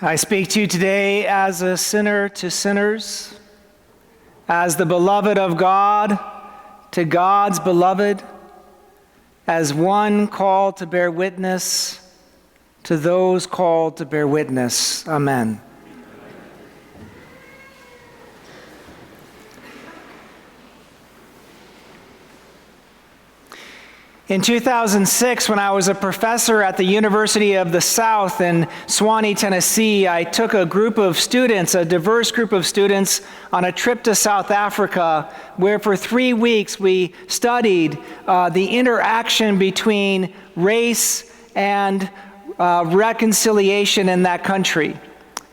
I speak to you today as a sinner to sinners, as the beloved of God to God's beloved, as one called to bear witness to those called to bear witness. Amen. In 2006, when I was a professor at the University of the South in Sewanee, Tennessee, I took a group of students, a diverse group of students, on a trip to South Africa, where for 3 weeks we studied the interaction between race and reconciliation in that country.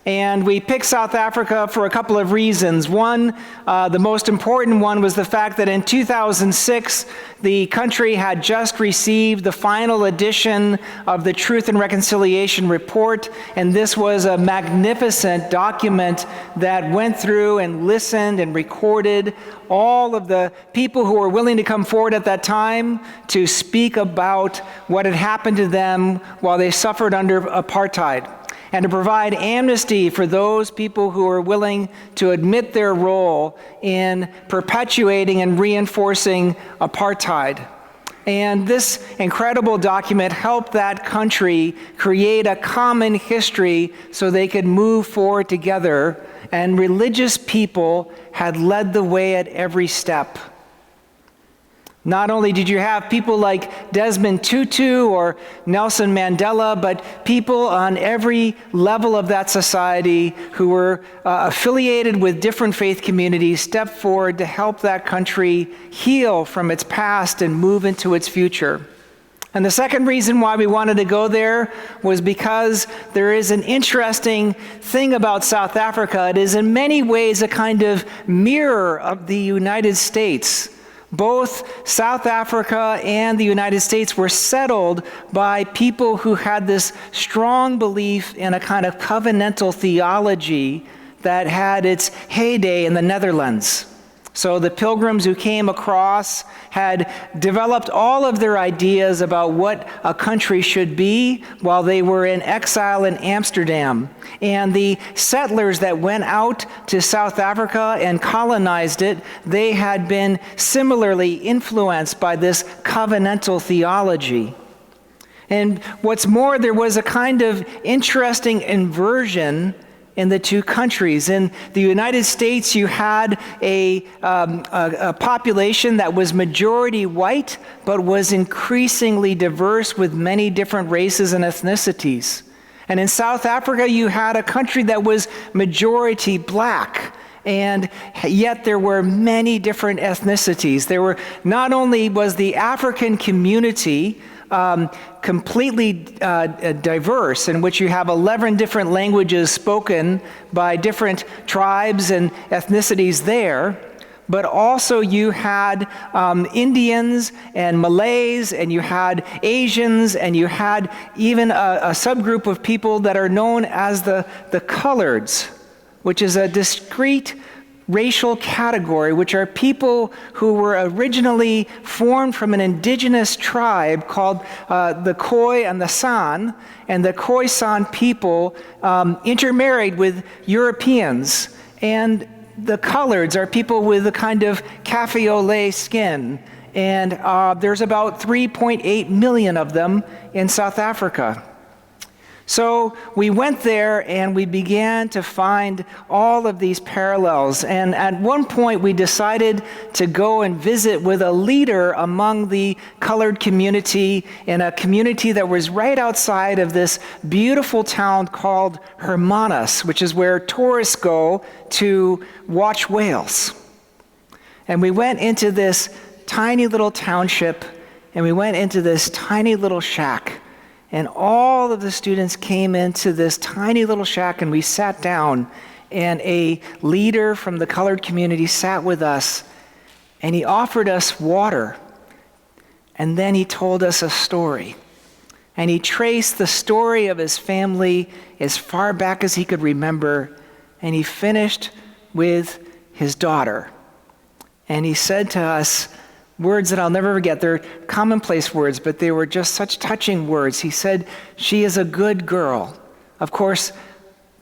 And we picked South Africa for a couple of reasons. One, the most important one, was the fact that in 2006, the country had just received the final edition of the Truth and Reconciliation Report, and this was a magnificent document that went through and listened and recorded all of the people who were willing to come forward at that time to speak about what had happened to them while they suffered under apartheid, and to provide amnesty for those people who are willing to admit their role in perpetuating and reinforcing apartheid. And this incredible document helped that country create a common history so they could move forward together, and religious people had led the way at every step. Not only did you have people like Desmond Tutu or Nelson Mandela, but people on every level of that society who were affiliated with different faith communities stepped forward to help that country heal from its past and move into its future. And the second reason why we wanted to go there was because there is an interesting thing about South Africa. It is in many ways a kind of mirror of the United States. Both South Africa and the United States were settled by people who had this strong belief in a kind of covenantal theology that had its heyday in the Netherlands. So the pilgrims who came across had developed all of their ideas about what a country should be while they were in exile in Amsterdam. And the settlers that went out to South Africa and colonized it, they had been similarly influenced by this covenantal theology. And what's more, there was a kind of interesting inversion in the two countries. In the United States, you had a population that was majority white, but was increasingly diverse with many different races and ethnicities. And in South Africa, you had a country that was majority black, and yet there were many different ethnicities. There were, not only was the African community completely diverse, in which you have 11 different languages spoken by different tribes and ethnicities there, but also you had Indians and Malays, and you had Asians, and you had even a subgroup of people that are known as the coloreds, which is a discrete racial category, which are people who were originally formed from an indigenous tribe called the Khoi and the San, and the Khoi-San people intermarried with Europeans, and the coloreds are people with a kind of cafe au lait skin, and there's about 3.8 million of them in South Africa. So we went there and we began to find all of these parallels. And at one point we decided to go and visit with a leader among the colored community in a community that was right outside of this beautiful town called Hermanus, which is where tourists go to watch whales. And we went into this tiny little township, and we went into this tiny little shack. And all of the students came into this tiny little shack, and we sat down, and a leader from the colored community sat with us, and he offered us water. And then he told us a story. And he traced the story of his family as far back as he could remember, and he finished with his daughter. And he said to us, words that I'll never forget. They're commonplace words, but they were just such touching words. He said, "She is a good girl." Of course,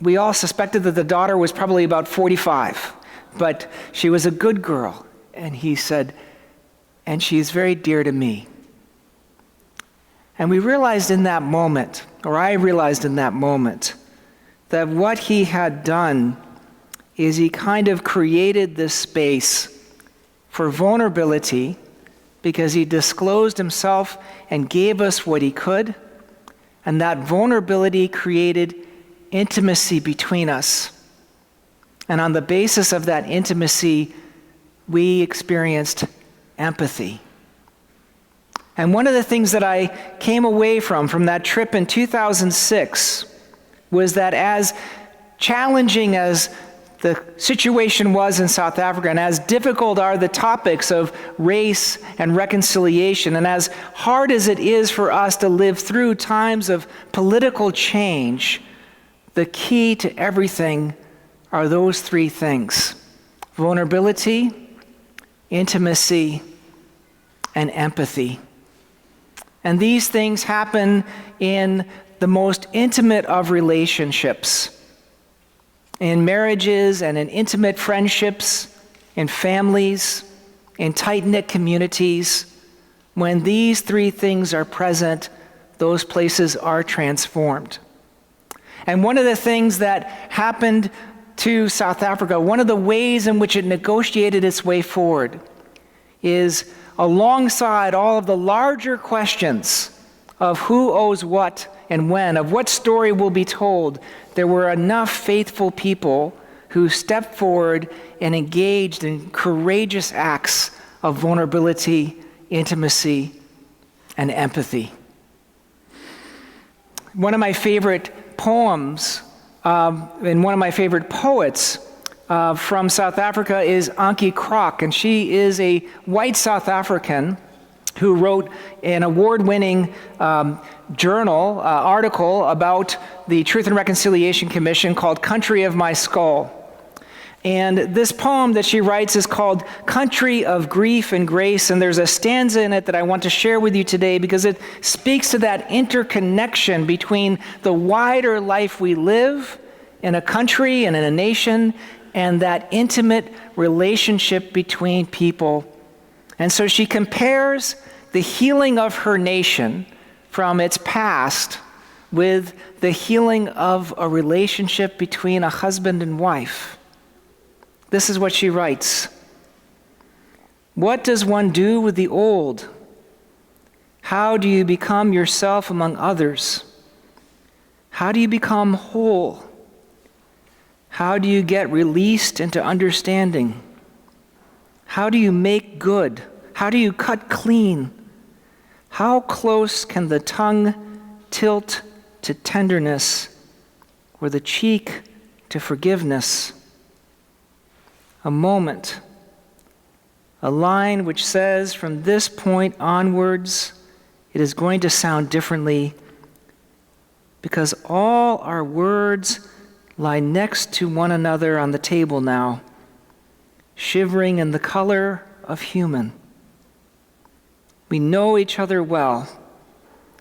we all suspected that the daughter was probably about 45, but she was a good girl. And he said, and she's very dear to me. And we realized in that moment, or I realized in that moment, that what he had done is he kind of created this space for vulnerability because he disclosed himself and gave us what he could. And that vulnerability created intimacy between us. And on the basis of that intimacy, we experienced empathy. And one of the things that I came away from that trip in 2006 was that as challenging as the situation was in South Africa, and as difficult are the topics of race and reconciliation, and as hard as it is for us to live through times of political change, the key to everything are those three things: vulnerability, intimacy, and empathy. And these things happen in the most intimate of relationships, in marriages and in intimate friendships, in families, in tight-knit communities. When these three things are present, those places are transformed. And one of the things that happened to South Africa, one of the ways in which it negotiated its way forward, is alongside all of the larger questions of who owes what and when, of what story will be told, there were enough faithful people who stepped forward and engaged in courageous acts of vulnerability, intimacy, and empathy. One of my favorite poems and one of my favorite poets from South Africa is Ankie Krok, and she is a white South African who wrote an award-winning journal article about the Truth and Reconciliation Commission called Country of My Skull. And this poem that she writes is called Country of Grief and Grace, and there's a stanza in it that I want to share with you today because it speaks to that interconnection between the wider life we live in a country and in a nation and that intimate relationship between people. And so she compares the healing of her nation from its past with the healing of a relationship between a husband and wife. This is what she writes. What does one do with the old? How do you become yourself among others? How do you become whole? How do you get released into understanding? How do you make good? How do you cut clean? How close can the tongue tilt to tenderness or the cheek to forgiveness? A moment, a line which says from this point onwards, it is going to sound differently because all our words lie next to one another on the table now, shivering in the color of human. We know each other well,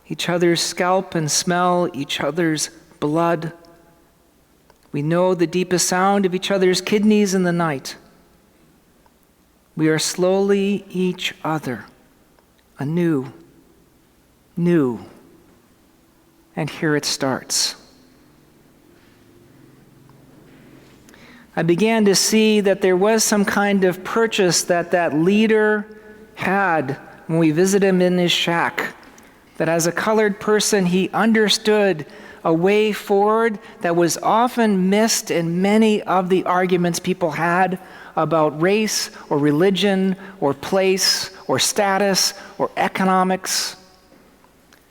each other's scalp and smell each other's blood. We know the deepest sound of each other's kidneys in the night. We are slowly each other, anew, new. And here it starts. I began to see that there was some kind of purchase that leader had when we visited him in his shack, that as a colored person, he understood a way forward that was often missed in many of the arguments people had about race or religion or place or status or economics.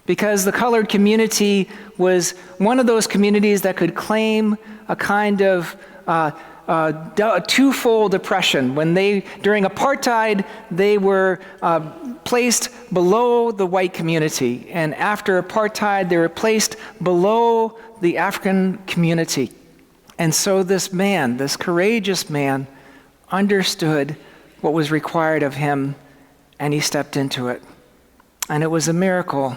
Because the colored community was one of those communities that could claim a kind of twofold oppression. When during apartheid, they were placed below the white community, and after apartheid, they were placed below the African community. And so this man, this courageous man, understood what was required of him, and he stepped into it. And it was a miracle.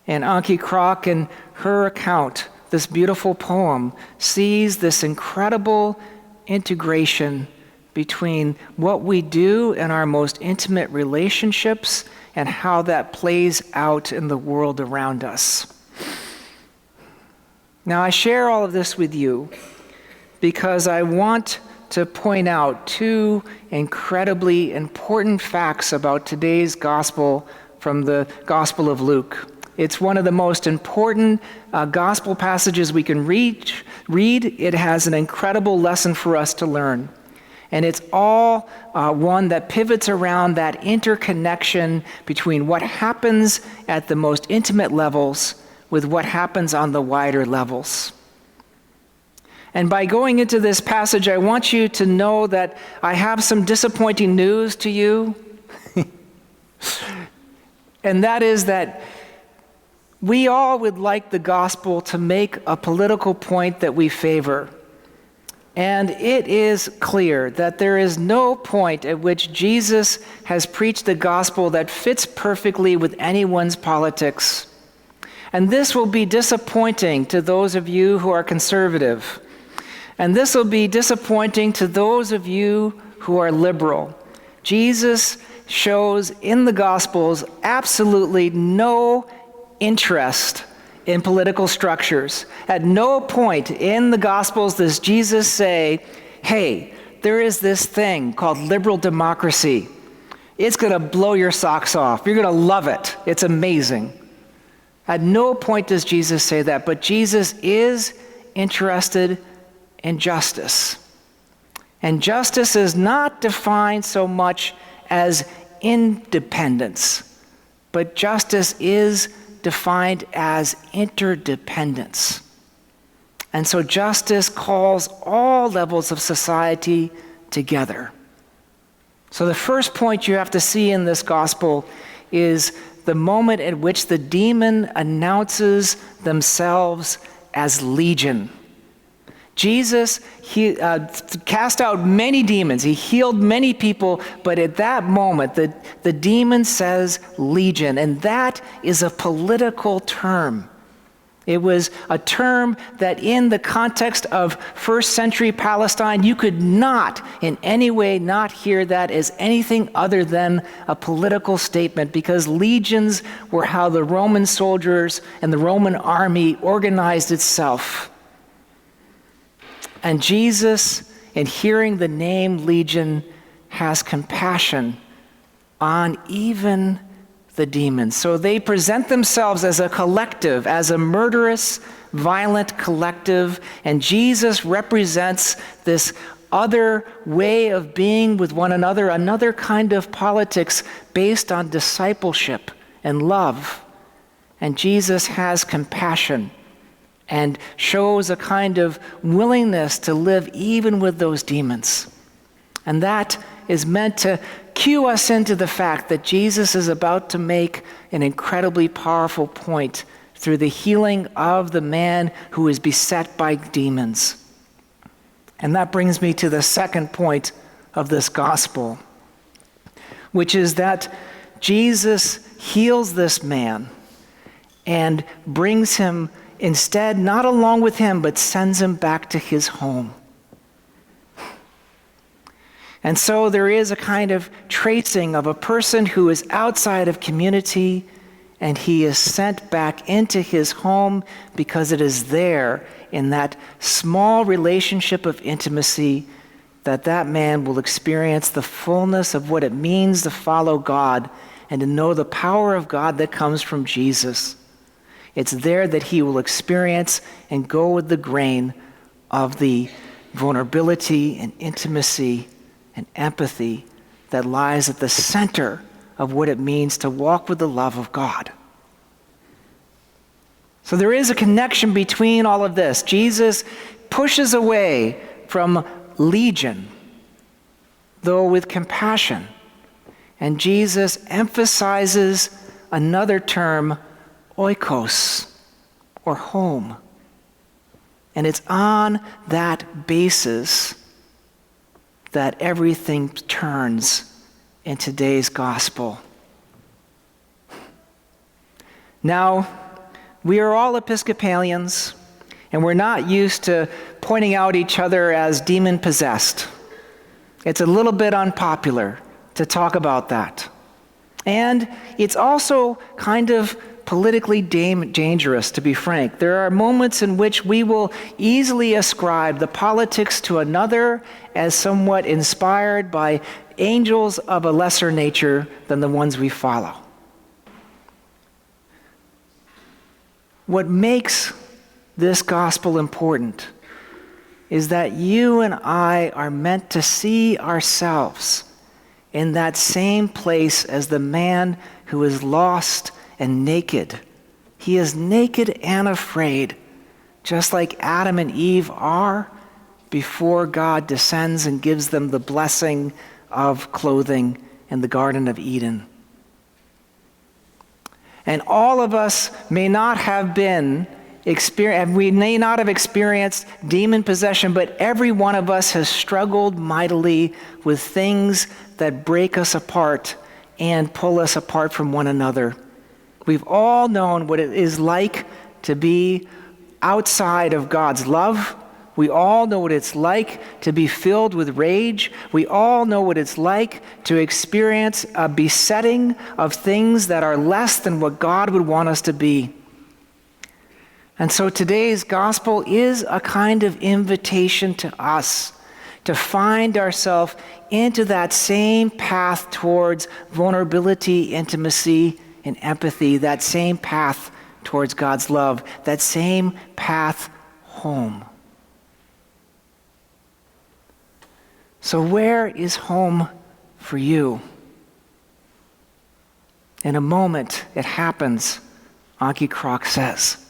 And Ankie Krok, in her account, this beautiful poem, sees this incredible integration between what we do in our most intimate relationships and how that plays out in the world around us. Now, I share all of this with you because I want to point out two incredibly important facts about today's gospel from the Gospel of Luke. It's one of the most important gospel passages we can read. It has an incredible lesson for us to learn. And it's all one that pivots around that interconnection between what happens at the most intimate levels with what happens on the wider levels. And by going into this passage, I want you to know that I have some disappointing news to you. And that is that we all would like the gospel to make a political point that we favor. And it is clear that there is no point at which Jesus has preached the gospel that fits perfectly with anyone's politics. And this will be disappointing to those of you who are conservative. And this will be disappointing to those of you who are liberal. Jesus shows in the Gospels absolutely no interest in political structures. At no point in the Gospels does Jesus say, hey, there is this thing called liberal democracy. It's going to blow your socks off. You're going to love it. It's amazing. At no point does Jesus say that, but Jesus is interested in justice. And justice is not defined so much as independence, but justice is defined as interdependence. And so justice calls all levels of society together. So the first point you have to see in this gospel is the moment at which the demon announces themselves as legion. Jesus cast out many demons. He healed many people, but at that moment, the demon says legion, and that is a political term. It was a term that in the context of first century Palestine, you could not in any way not hear that as anything other than a political statement, because legions were how the Roman soldiers and the Roman army organized itself. And Jesus, in hearing the name Legion, has compassion on even the demons. So they present themselves as a collective, as a murderous, violent collective, and Jesus represents this other way of being with one another, another kind of politics based on discipleship and love. And Jesus has compassion and shows a kind of willingness to live even with those demons. And that is meant to cue us into the fact that Jesus is about to make an incredibly powerful point through the healing of the man who is beset by demons. And that brings me to the second point of this gospel, which is that Jesus heals this man and brings him instead, not along with him, but sends him back to his home. And so there is a kind of tracing of a person who is outside of community, and he is sent back into his home because it is there in that small relationship of intimacy that that man will experience the fullness of what it means to follow God and to know the power of God that comes from Jesus. It's there that he will experience and go with the grain of the vulnerability and intimacy and empathy that lies at the center of what it means to walk with the love of God. So there is a connection between all of this. Jesus pushes away from legion, though with compassion. And Jesus emphasizes another term, oikos, or home. And it's on that basis that everything turns in today's gospel. Now, we are all Episcopalians, And we're not used to pointing out each other as demon-possessed. It's a little bit unpopular to talk about that. And it's also kind of politically dangerous, to be frank. There are moments in which we will easily ascribe the politics to another as somewhat inspired by angels of a lesser nature than the ones we follow. What makes this gospel important is that you and I are meant to see ourselves in that same place as the man who is lost and naked. He is naked and afraid, just like Adam and Eve are before God descends and gives them the blessing of clothing in the Garden of Eden. And all of us may not have experienced demon possession, but every one of us has struggled mightily with things that break us apart and pull us apart from one another. We've all known what it is like to be outside of God's love. We all know what it's like to be filled with rage. We all know what it's like to experience a besetting of things that are less than what God would want us to be. And so today's gospel is a kind of invitation to us to find ourselves into that same path towards vulnerability, intimacy, and empathy, that same path towards God's love, that same path home. So where is home for you? In a moment, it happens, Anki Krok says.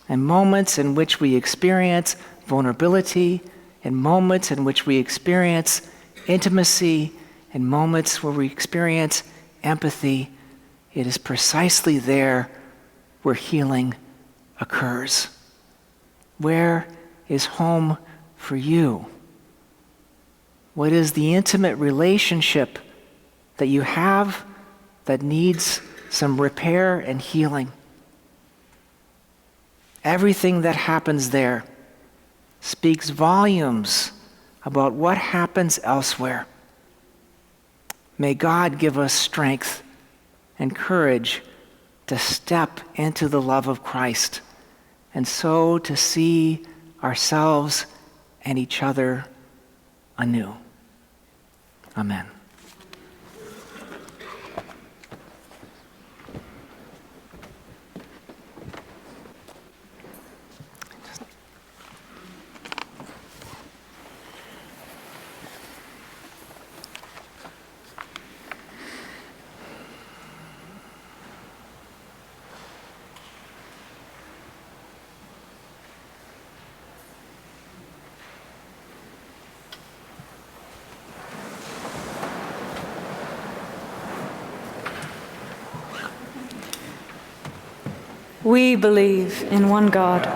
In moments in which we experience vulnerability, in moments in which we experience intimacy, in moments where we experience empathy, it is precisely there where healing occurs. Where is home for you? What is the intimate relationship that you have that needs some repair and healing? Everything that happens there speaks volumes about what happens elsewhere. May God give us strength and courage to step into the love of Christ, and so to see ourselves and each other anew. Amen. We believe in one God,